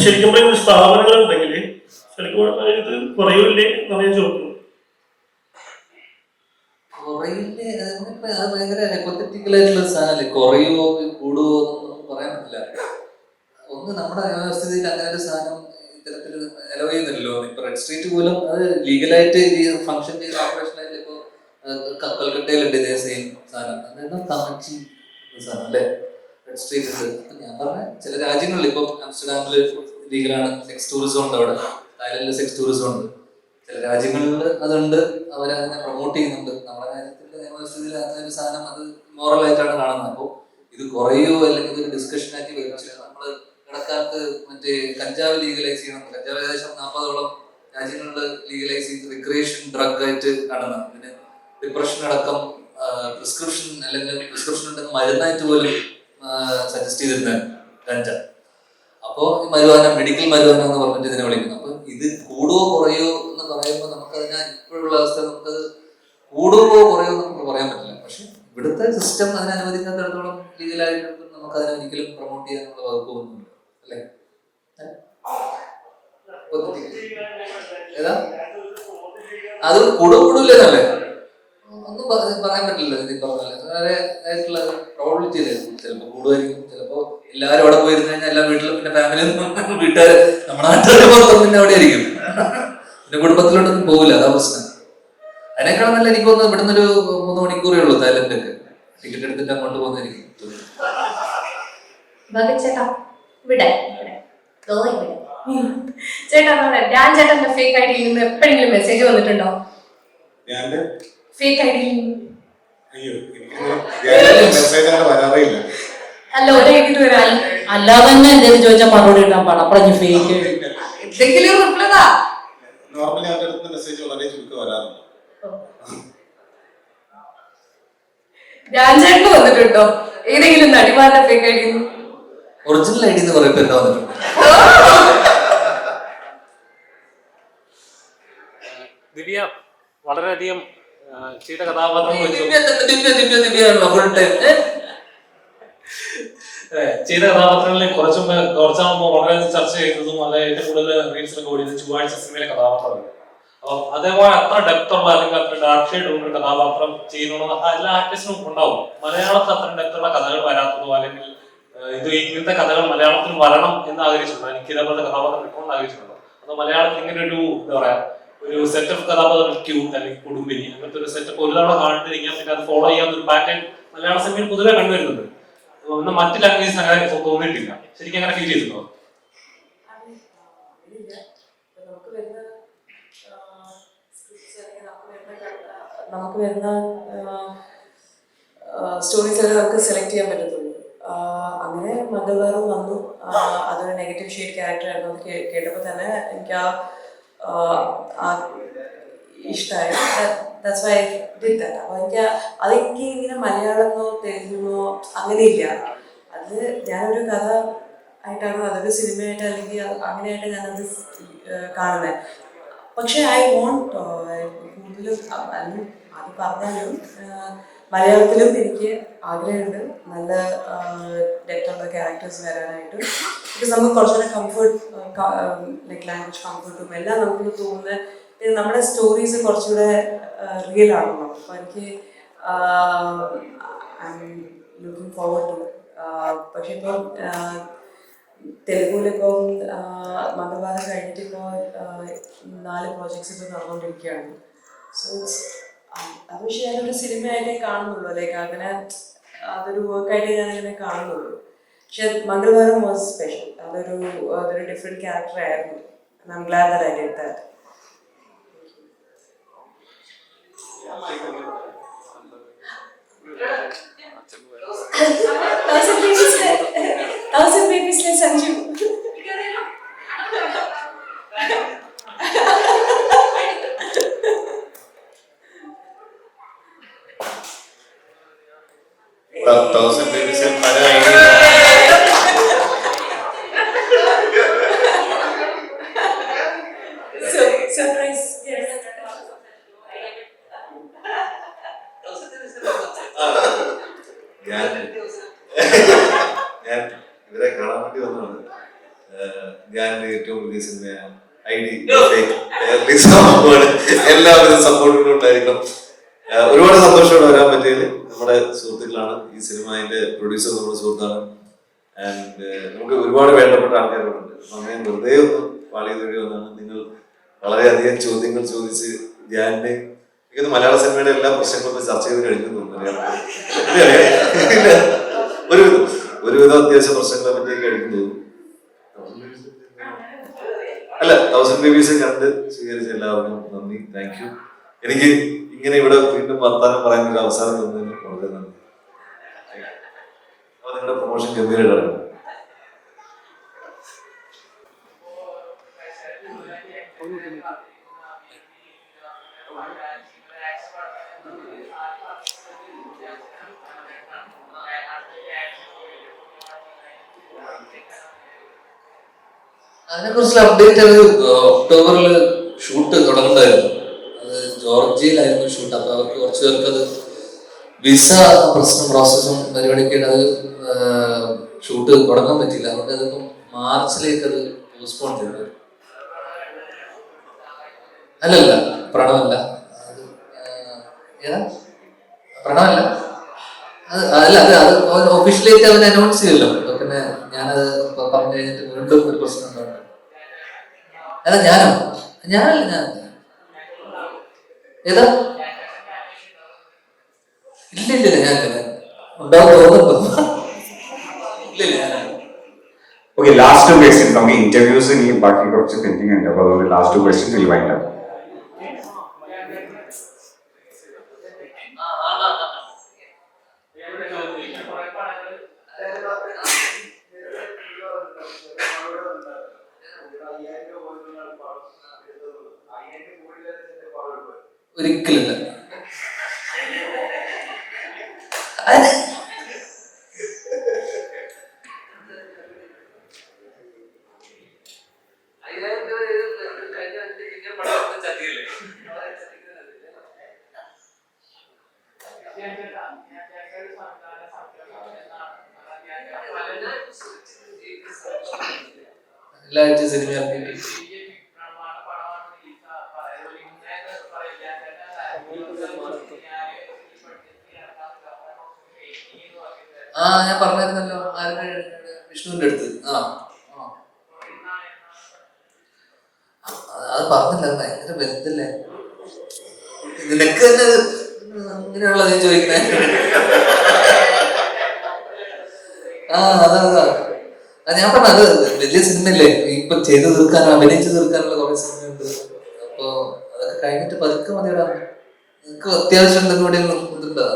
ശരിക്കും പറയുന്ന സ്ഥാപനങ്ങൾ ഉണ്ടെങ്കിൽ ശരിക്കും ഇത് കുറയൂല്ലേ എന്നാണ് ഞാൻ ചോദിക്കുന്നത്. കുറയില്ലേ? അത് ഭയങ്കര ഹൈപ്പോത്തറ്റിക്കൽ ആയിട്ടുള്ള സാധനമല്ലേ. കുറയുവോ കൂടുവോ എന്നൊന്നും പറയാൻ പറ്റില്ല. ഒന്ന് നമ്മുടെ വ്യവസ്ഥിതിയിൽ അങ്ങനെ ഒരു സാധനം ഇത്തരത്തിൽ അലോ ചെയ്യുന്നില്ലല്ലോ. ഇപ്പൊ റെഡ് സ്ട്രീറ്റ് പോലും അത് ലീഗലായിട്ട് ഫംഗ്ഷൻ ചെയ്ത ഓപ്പറേഷൻ ആയിട്ട് ഇപ്പൊ കൽക്കട്ടയിലുണ്ട് ഇതേ സെയിം സാധനം. അതായത് കമച്ചി സാധനം അല്ലേ, റെഡ് സ്ട്രീറ്റ് ഉണ്ട്. അപ്പൊ ഞാൻ പറഞ്ഞ ചില രാജ്യങ്ങളിൽ ഇപ്പൊ ആംസ്റ്റർഡാമില് ലീഗലാണ്, സെക്സ് ടൂറിസം ഉണ്ട് അവിടെ, തായ്ലൻഡിൽ സെക്സ് ടൂറിസം ഉണ്ട്. ചില രാജ്യങ്ങളിൽ അതുണ്ട്, അവരതിനെ പ്രൊമോട്ട് ചെയ്യുന്നുണ്ട്. നമ്മുടെ രാജ്യത്തിന്റെ നിയമവ്യവസ്ഥയിൽ അങ്ങനെ ഒരു സാധനം അത് മോറലായിട്ടാണ് കാണുന്നത്. അപ്പോൾ ഇത് കുറയോ അല്ലെങ്കിൽ ഇതൊരു ഡിസ്കഷൻ ആക്കി വെച്ചില്ല. നമ്മള് ഇടക്കാലത്ത് മറ്റേ കഞ്ചാവ് ലീഗലൈസ് ചെയ്യണം, കഞ്ചാവ് ഏകദേശം 40ഓളം രാജ്യങ്ങളിൽ ലീഗലൈസ് ചെയ്ത് റിക്രിയേഷൻ ഡ്രഗ് ആയിട്ട് കാണുന്നത്. ഇതിന് ഡിപ്രഷൻ അടക്കം പ്രിസ്ക്രിപ്ഷൻ അല്ലെങ്കിൽ പ്രിസ്ക്രിപ്ഷൻ ഉണ്ടെന്ന് മരുന്നായിട്ട് പോലും സജസ്റ്റ് ചെയ്തിരുന്ന കഞ്ച. അപ്പോൾ മരുവാന, മെഡിക്കൽ മരുവാന എന്ന് പറഞ്ഞിട്ട് ഇതിനെ വിളിക്കുന്നു. അപ്പൊ ഇത് കൂടുവോ കുറയോ എന്ന് പറയുമ്പോൾ നമുക്കതിനെ ഇപ്പോഴുള്ള അവസ്ഥ നമുക്കത് കൂടുവോ കുറയോ നമുക്ക് പറയാൻ പറ്റില്ല. പക്ഷെ ഇവിടുത്തെ സിസ്റ്റം അതിനെ അനുവദിക്കാത്തിടത്തോളം ലീഗലായിട്ട് നമുക്ക് അതിനെ ഒരിക്കലും പ്രൊമോട്ട് ചെയ്യാനുള്ള വകുപ്പ് ഒന്നുമില്ല അല്ലേ? ഏതാ അത് കൂടൂലെന്നല്ലേ ഒന്നും പറയാൻ പറ്റില്ല. ഇത് പറഞ്ഞാല് വളരെ ആയിട്ടുള്ള പ്രോബിലിറ്റി ഇല്ലായിരുന്നു. ചിലപ്പോൾ കൂടുമായിരിക്കും, ചിലപ്പോ എല്ലാവരും അവിടെ പോയിരുന്നു കഴിഞ്ഞാൽ എല്ലാ വീട്ടിലും പിന്നെ ഫാമിലിയൊന്നും വീട്ടുകാർ നമ്മുടെ നാട്ടുകാർ മൊത്തം പിന്നെ അവിടെ ആയിരിക്കും, പിന്നെ കുടുംബത്തിലോട്ടൊന്നും പോകില്ല. അതാ പ്രശ്നം. അതിനേക്കാളും നല്ല എനിക്ക് തോന്നുന്നു ഇവിടുന്ന് ഒരു 3 മണിക്കൂറേ ഉള്ളൂ തായ്ലൻഡൊക്കെ. ടിക്കറ്റ് എടുത്തിട്ട് അങ്ങോട്ട് പോകുന്നതായിരിക്കും. ചേട്ടാ ചേട്ടാ ഞാൻ ചേട്ടന്റെ ഫേക്ക് ഐ ഡിയിൽ നിന്ന് എപ്പോഴെങ്കിലും മെസ്സേജ് വന്നിട്ടുണ്ടോ? ഫേക്ക് ഐ ഡിയിൽ അല്ല ഒരേക്കിട്ട് വരാൻ അല്ലാതെ തന്നെ എന്തെങ്കിലും ചോദിച്ചാൽ മറുപടി ഇടാൻ പാടാം. അപ്പഴഞ്ഞ് ഫേക്ക് എന്തെങ്കിലും റിപ്ലൈ താ. നോർമലി അവരുടെ അടുത്ത് മെസ്സേജ് വളരെ ചുരുക്കം വരാറുണ്ട്. ഞാൻ ചേട്ടന് വന്നിട്ടുണ്ടോ ഏതെങ്കിലും നടിമാരുടെ fake I D? Original I D എന്ന് പറയുമ്പോ എന്താ വന്നിട്ടുണ്ട്? ദിവ്യ വളരെയധികം ചെയ്ത കഥാപാത്രം ചെയ്ത കഥാപാത്രങ്ങളിൽ കുറച്ചാകുമ്പോൾ വളരെ ചർച്ച ചെയ്തതും അത് ഏറ്റവും കൂടുതൽ റീൽസിലൊക്കെ ഓടിയത് ചൊവ്വാഴ്ച സിനിമയിലെ കഥാപാത്രമാണ്. അപ്പം അതേപോലെ അത്ര ഡെപ്ത് ഉള്ള അല്ലെങ്കിൽ അത്ര ഡാർക്ക് ഷെയ്ഡ് ഉള്ള ഒരു കഥാപാത്രം ചെയ്യുന്ന എല്ലാ ആർട്ടിസ്റ്റിനും ഉണ്ടാവും. മലയാളത്തിൽ അത്ര ഡെപ്തുള്ള കഥകൾ വരാത്തതോ അല്ലെങ്കിൽ ഇത് ഇങ്ങനത്തെ കഥകൾ മലയാളത്തിൽ വരണം എന്ന് ആഗ്രഹിച്ചിട്ടുണ്ടോ? എനിക്ക് ഇതേപോലത്തെ കഥാപാത്രം കിട്ടണമെന്ന് ആഗ്രഹിച്ചിട്ടുണ്ടോ? അതോ മലയാളത്തിൽ ഇങ്ങനെ ഒരു എന്താ പറയാ ഒരു സെറ്റപ്പ് കഥാപാത്രം ക്യൂട്ട് അല്ലെങ്കിൽ കുടുംബിനി അങ്ങനത്തെ ഒരു സെറ്റപ്പ് ഒരു തവണ കണ്ടിരിക്കാൻ പിന്നെ അത് ഫോളോ ചെയ്യാവുന്ന ഒരു പാറ്റേൺ മലയാള സിനിമയിൽ പൊതുവെ കണ്ടുവരുന്നുണ്ട്. എന്നാൽ മറ്റു ലാംഗ്വേജസ് അങ്ങനെ തോന്നിയിട്ടില്ല. ശരിക്കും അങ്ങനെ ഫീൽ ചെയ്തിട്ടുണ്ടോ? നമുക്ക് വരുന്ന സ്റ്റോറീസ് ഒക്കെ നമുക്ക് സെലക്ട് ചെയ്യാൻ പറ്റത്തുള്ളൂ. അങ്ങനെ മംഗൾവാറും വന്നു. അതൊരു നെഗറ്റീവ് ഷെയ്ഡ് ക്യാരക്ടർ ആയിരുന്നു. അത് കേട്ടപ്പോൾ തന്നെ എനിക്ക് ഇഷ്ടമായി. That's why I did that. അപ്പോൾ അതെനിക്ക് ഇങ്ങനെ മലയാളമോ തെലുങ്കോ അങ്ങനെയില്ല. അത് ഞാനൊരു കഥ ആയിട്ടാണ്, അതൊരു സിനിമയായിട്ട് അല്ലെങ്കിൽ അങ്ങനെയായിട്ട് ഞാനത് കാണുന്നത്. പക്ഷെ ഐ വോണ്ട് കൂടുതലും അത് പറഞ്ഞാലും മലയാളത്തിലും എനിക്ക് ആഗ്രഹമുണ്ട് നല്ല ഡെപ്തുള്ള ക്യാരക്ടേഴ്സ് വരാനായിട്ട്. ബിക്കോസ് നമുക്ക് കുറച്ചുകൂടെ കംഫർട്ട് ലൈക്ക് ലാംഗ്വേജ് കംഫർട്ടും എല്ലാം നമുക്ക് തോന്നുന്നത് നമ്മുടെ സ്റ്റോറീസ് കുറച്ചുകൂടെ റിയൽ ആണല്ലോ. അപ്പോൾ എനിക്ക് I'm looking forward to പക്ഷെ ഇപ്പം തെലുഗുവിലിപ്പം മംഗളവാരം കഴിഞ്ഞിട്ട് ഇപ്പോൾ 4 പ്രോജക്ട്സ് ഇപ്പോൾ നടന്നുകൊണ്ടിരിക്കുകയാണ്. സോ അത് പക്ഷേ ഞാനൊരു സിനിമയായിട്ടേ കാണുന്നുള്ളൂ, ലൈക്ക് അങ്ങനെ അതൊരു വർക്കായിട്ട് ഞാനങ്ങനെ കാണുന്നുള്ളൂ. പക്ഷെ മംഗളവാരം വാസ് സ്പെഷ്യൽ. അതൊരു ഡിഫറെൻറ്റ് ക്യാരക്ടർ ആയിരുന്നു. I'm glad that I did that. Thousand babies le Sanju. Thousand ബേബീസിൽ പല ഐഡിയ Surprise. ഞാൻ ഇവരെ കാണാൻ വേണ്ടി വന്നതാണ്. ഞാൻ ഏറ്റവും പുതിയ സിനിമയാണ് എല്ലാവരും സപ്പോർട്ടുകളും ഉണ്ടായിരിക്കണം. ഒരുപാട് സന്തോഷത്തോടെ വരാൻ പറ്റിയതിൽ. നമ്മുടെ സുഹൃത്തുക്കളാണ് ഈ സിനിമ, അതിന്റെ പ്രൊഡ്യൂസർ നമ്മുടെ സുഹൃത്താണ്. ആൻഡ് നമുക്ക് ഒരുപാട് വേണ്ടപ്പെട്ട ആൾക്കാരുണ്ട്. സമയം വെറുതെ ഒന്ന് പാളി തേടി വന്നാണ്. നിങ്ങൾ വളരെയധികം ചോദ്യങ്ങൾ ചോദിച്ച് ധ്യാനെ എനിക്ക് മലയാള സിനിമയുടെ എല്ലാ പ്രശ്നങ്ങളും ചർച്ച ചെയ്ത് കഴിഞ്ഞു തോന്നുന്നു. ഒരുവിധം അത്യാവശ്യ പ്രശ്നങ്ങളെ പറ്റി കഴിഞ്ഞു തോന്നുന്നു. അല്ല, തൗസൻഡ് ബേബീസ് കണ്ട് സ്വീകരിച്ച എല്ലാവർക്കും നന്ദി, താങ്ക് യു. എനിക്ക് ഇങ്ങനെ ഇവിടെ വീണ്ടും വർത്താനം പറയാൻ ഒരു അവസരം തന്നതിന് വളരെ നന്ദി. അപ്പൊ നിങ്ങളുടെ പ്രൊമോഷൻ ഗംഭീരമായിട്ടാണ്. അതിനെക്കുറിച്ചുള്ള അപ്ഡേറ്റ് അത് ഒക്ടോബറിൽ ഷൂട്ട് തുടങ്ങുന്നതായിരുന്നു. അത് ജോർജിയയിലായിരുന്നു ഷൂട്ട്. അപ്പൊ അവർക്ക് കുറച്ച് പേർക്ക് അത് വിസ പ്രശ്നം പ്രോസസ്സും പരിപാടിയൊക്കെ അത് ഷൂട്ട് തുടങ്ങാൻ പറ്റില്ല. അതുകൊണ്ട് അതിപ്പം മാർച്ചിലേക്ക് അത് പോസ്റ്റ്പോൺ ചെയ്തു. അല്ലല്ല, പ്രണവല്ല. ഏതാ പ്രണവല്ല, അല്ല അത് ഒഫീഷ്യലായിട്ട് അവൻ അനൗൺസ് ചെയ്യല്ലോ. പിന്നെ ഞാനത് പറഞ്ഞു കഴിഞ്ഞിട്ട് വീണ്ടും ഒരു പ്രശ്നം ഉണ്ടാവും. അതാ ഞാനല്ല ഏതാ ഇല്ലില്ല ഞാൻ ഉണ്ടാവും തോന്നുന്നുണ്ടോ? ഇല്ലില്ല ഞാൻ. Okay, last 2 questions. നമുക്ക് ഇന്റർവ്യൂസ് ഇനി ബാക്കി കുറച്ച് പെൻഡിങ് ഉണ്ട്. അപ്പോൾ അതുകൊണ്ട് last 2 questions will wind up. ഒരിക്കലില്ല. എല്ലാ ആഴ്ച സിനിമ ഇറങ്ങിയിട്ട് ഞാൻ പറഞ്ഞായിരുന്നല്ലോ വിഷ്ണുവിന്റെ അടുത്ത്. അത് പറഞ്ഞില്ല, അത് ഭയങ്കര ബന്ധല്ലേ നിനക്ക് തന്നെ ഇങ്ങനെയുള്ള നീ ചോദിക്കുന്നേ. അതാ ഞാൻ പറഞ്ഞത്, വലിയ സിനിമയല്ലേ ഇപ്പൊ ചെയ്തു തീർക്കാനോ അഭിനയിച്ചു തീർക്കാനുള്ള കുറെ സിനിമയുണ്ട്. അപ്പൊ അതൊക്കെ കഴിഞ്ഞിട്ട് പതുക്കെ മതിയിടാ. നിനക്ക് അത്യാവശ്യം എന്തെങ്കിലും കൂടി നോക്കുന്നുണ്ടോ?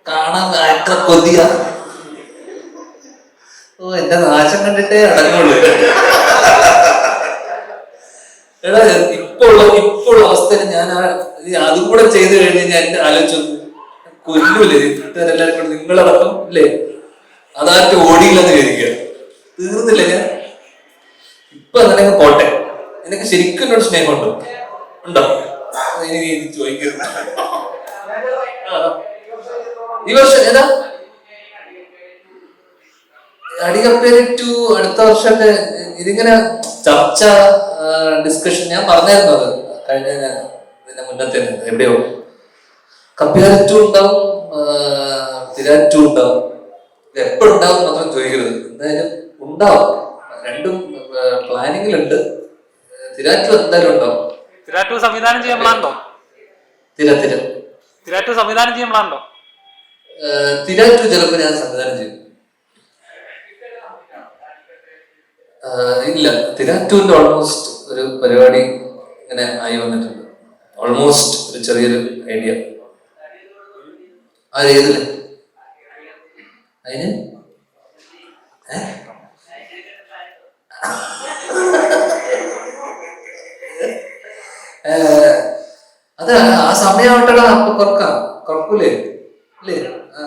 കാണാൻ എത്ര കൊതിയ. ഓ, എന്റെ നാശം കണ്ടിട്ടേ അടങ്ങുള്ളൂ. എടാ ഇപ്പോഴുള്ള അവസ്ഥയിൽ ഞാൻ അതും കൂടെ ചെയ്ത് കഴിഞ്ഞ് ഞാൻ എന്റെ ആലോചിച്ചു കൊല്ലൂല്ലേ എല്ലാവരും കൂടെ നിങ്ങളടക്കം ഇല്ലേ. അതായിട്ട് ഓടിയില്ലെന്ന് വിചാരിക്കുക. തീർന്നില്ല ഞാൻ. ഇപ്പൊ അങ്ങനെ പോട്ടെ. നിനക്ക് ശരിക്കും എന്നോട് സ്നേഹമുണ്ടോ? ഉണ്ടോ? എനിക്ക് ചോദിക്കരുത്. ഈ വർഷം ഏതാ അടികപ്പേര് ടു അടുത്ത വർഷമൊക്കെ ഇതിങ്ങനെ ചർച്ച ഡിസ്കഷൻ ഞാൻ പറഞ്ഞായിരുന്നു. അത് കഴിഞ്ഞ ഇതിന്റെ മുന്നത്തെ എവിടെയോ കപ്പേര് ടു ഉണ്ടാവും, തിര ടു ഉണ്ടാവും. ഇത് എപ്പോഴുണ്ടാവും മാത്രം ചോദിക്കരുത്. എന്തായാലും ഉണ്ടാവും. രണ്ടും പ്ലാനിങ്ങിലുണ്ട്. തിരാറ്റു എന്തായാലും ഉണ്ടാവും. തിരാറ്റു സംവിധാനം ചെയ്യാൻ പ്ലാനുണ്ടോ? തിരാറ്റു സംവിധാനം ചെയ്യാൻ പ്ലാനുണ്ടോ? തിരാറ്റു ചിലപ്പോൾ ഞാൻ സംവിധാനം ചെയ്യും. ഇല്ല, തിരാറ്റുവിന്റെ ഓൾമോസ്റ്റ് ഒരു പരിപാടി ഇങ്ങനെ ആയി വന്നിട്ടുണ്ട്. ഓൾമോസ്റ്റ് ഒരു ചെറിയൊരു ഐഡിയ. ഏതില് അതിന് അത് ആ സമയമാവട്ടെടാ. അപ്പൊ കുറക്കൂലേ? അല്ലേ?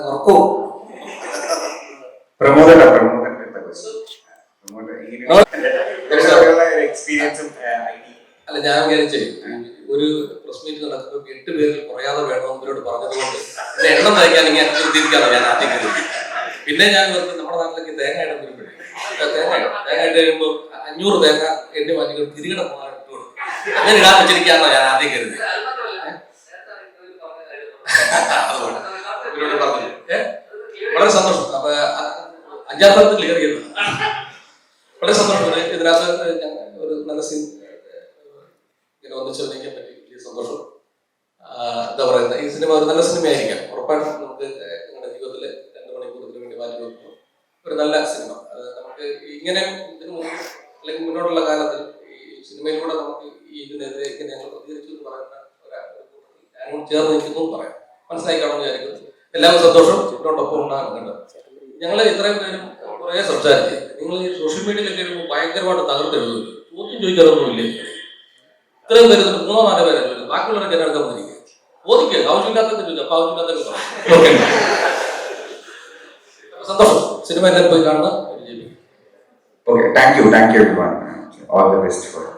കുറക്കൂ. പ്രമോദന്റെ എക്സ്പീരിയൻസും അല്ല, ഞാൻ വിചാരിച്ചേ ഒരു പ്രസ് മീറ്റ് നടക്കുമ്പോൾ 8 പേരിൽ കുറയാതെ വേണമെന്ന് ഇവരോട് പറഞ്ഞതുകൊണ്ട് എന്റെ എണ്ണം തയ്ക്കാനെങ്കിൽ എനിക്ക് തിരിക്കാതെ ഞാൻ ആദ്യം കരുതി. പിന്നെ ഞാൻ നമ്മുടെ നാട്ടിലേക്ക് തേങ്ങ ഇടാൻ വരുമ്പോഴേ തേങ്ങ ഇട്ട് കഴിയുമ്പോൾ 500 തേങ്ങ എണ്ണി മാറ്റി തിരികെ പോകാൻ ഇട്ടുകൊടുക്കും. അങ്ങനെ ഇടാൻ വെച്ചിരിക്കാന്നോ ഞാൻ ആദ്യം കരുതി. ഇവരോട് പറഞ്ഞു. വളരെ സന്തോഷം. അപ്പൊ 5-ാം തരത്തിൽ ക്ലിയർ ചെയ്തു. വളരെ സന്തോഷം. ഇതിനകത്ത് ഒരു നല്ല സീൻ ഇങ്ങനെ ഒന്നിച്ച് അഭിനയിക്കാൻ പറ്റി. വലിയ സന്തോഷം. എന്താ പറയുന്നത്, ഈ സിനിമ ഒരു നല്ല സിനിമയായിരിക്കാം. ഉറപ്പായിട്ടും നമുക്ക് നിങ്ങളുടെ ജീവിതത്തിൽ 2 മണിക്കൂറിന് വേണ്ടി മാറ്റി വെക്കുന്നു ഒരു നല്ല സിനിമ. നമുക്ക് ഇങ്ങനെ ഇതിനു മുമ്പ് അല്ലെങ്കിൽ മുന്നോട്ടുള്ള കാലത്തിൽ ഈ സിനിമയിലൂടെ നമുക്ക് ഇതിനെതിരെ ഇങ്ങനെ ഞങ്ങൾ പ്രതികരിച്ചു എന്ന് പറയുന്ന ഞാനും ചേർന്ന് നിൽക്കുന്നു എന്ന് പറയാം. മനസ്സിലായി കാണുമെന്ന് വിചാരിക്കുന്നു. എല്ലാവരും സന്തോഷം. ഇതിനോടൊപ്പം ഉണ്ടാകുന്നുണ്ട്. ഞങ്ങൾ ഇത്രയും പേരും കുറേ സംസാരിച്ചു. നിങ്ങൾ ഈ സോഷ്യൽ മീഡിയയിലൊക്കെ ഭയങ്കരമായിട്ട് തകർത്തെഴുതുമല്ലോ. ചോദ്യം ചോദിക്കാറൊന്നുമില്ലേ? ഇത്രയും പേര് 3-4 പേരല്ലോ. ബാക്കിയുള്ളവരൊക്കെ എന്നെ എടുക്കാൻ വന്നിരിക്കുക. ചോദിക്കുക. ആവശ്യമില്ലാത്തത് ചോദിച്ചു. അപ്പൊ ആവശ്യമില്ലാത്ത സന്തോഷം. സിനിമ എല്ലാവരും പോയി കാണുന്ന. Okay, thank you everyone. All the best for it.